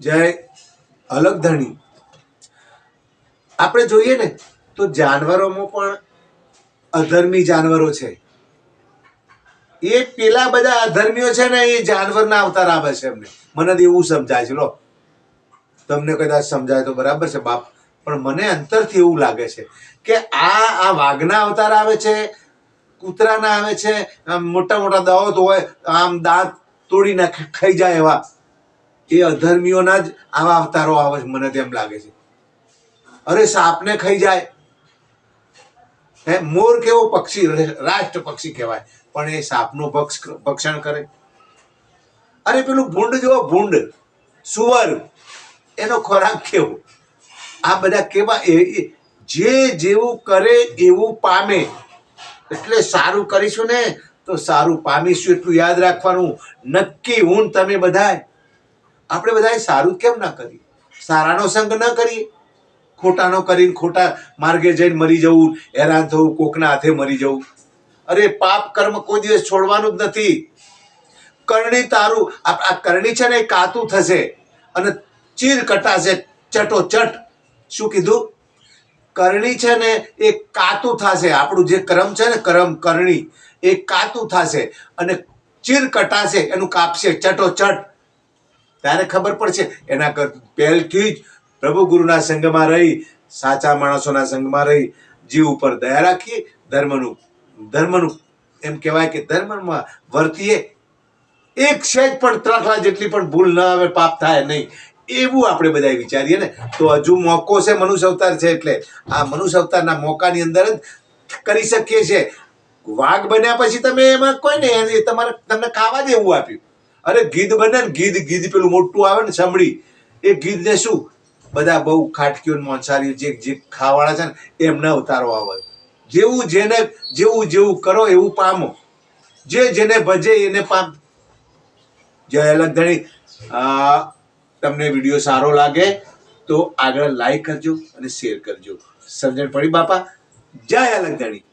જય અલગધણી. આપણે જોઈએ ને તો જાનવરોમાં પણ અધર્મી જાનવરો છે. એ પેલા બધા અધર્મીઓ છે ને, એ જાનવરના અવતાર આવે છે. એમને મને તો એવું સમજાય છે. લો, તમને કદાચ સમજાય તો બરાબર છે બાપ, પણ મને અંતરથી એવું લાગે છે કે આ વાઘના અવતાર આવે છે, કૂતરાના આવે છે, આમ મોટા મોટા દાંત હોય, આમ દાંત તોડી નાખે ખાઈ જાય એવા, એ અધર્મીઓના જ આવા અવતારો આવે છે. મને તેમ લાગે છે. અરે સાપને ખાઈ જાય. મોર કેવો પક્ષી, રાષ્ટ્ર પક્ષી કહેવાય, પણ એ સાપનું ભક્ષણ કરે. અરે પેલું ભૂંડ જો, ભૂંડ સુવર, એનો ખોરાક કેવો. આ બધા કેવા, જે જેવું કરે એવું પામે. એટલે સારું કરીશું ને તો સારું પામીશું, એટલું યાદ રાખવાનું. નક્કી હું તમે બધાય, આપણે બધાય સારું કેમ ના કરીએ? સારાનો સંગ ન કરીએ, ખોટાનો કરીને ખોટા માર્ગે જઈને મરી જવું, હેરાન થવું, કોકના હાથે મરી જવું. અરે પાપ કર્મ કોઈ દિવસ છોડવાનું જ નથી. કરણી તારું, આ કરણી છે ને એ કાતું થશે અને ચીર કટાશે ચટોચટ. શું કીધું? કરણી છે ને એ કાતું થશે. આપણું જે કર્મ છે ને, કર્મ કરણી, એ કાતું થશે અને ચીર કટાશે, એનું કાપશે ચટોચટ. ત્યારે ખબર પડશે. એના પહેલથી જ પ્રભુ ગુરુના સંગમાં રહી, સાચા માણસોના સંગમાં રહી, જીવ ઉપર દયા રાખીએ, ધર્મનું એમ કહેવાય કે ધર્મમાં વર્તીએ. એક સેજ પણ ત્રાખલા જેટલી પણ ભૂલ ના આવે, પાપ થાય નહીં, એવું આપણે બધા વિચારીએ ને તો હજુ મોકો છે. મનુષ્ય અવતાર છે એટલે આ મનુષ્ય અવતારના મોકાની અંદર જ કરી શકીએ છીએ. વાઘ બન્યા પછી તમે એમાં કોઈ ને, તમને ખાવા જ એવું આપ્યું. અરે ગીધ બને ને, ગીધ પેલું મોટું આવે ને સમડી, એ ગીધને શું બધા બહુ ખાટકીઓ મોંસારીઓ જે ખાવાળા છે ને, એમના અવતારો આવે. જેવું કરો એવું પામો. જેને ભજે એને પામ. જય અલગધણી. તમને વિડીયો સારો લાગે તો આગળ લાઈક કરજો અને શેર કરજો. સમજણ પડી બાપા? જય અલગધણી.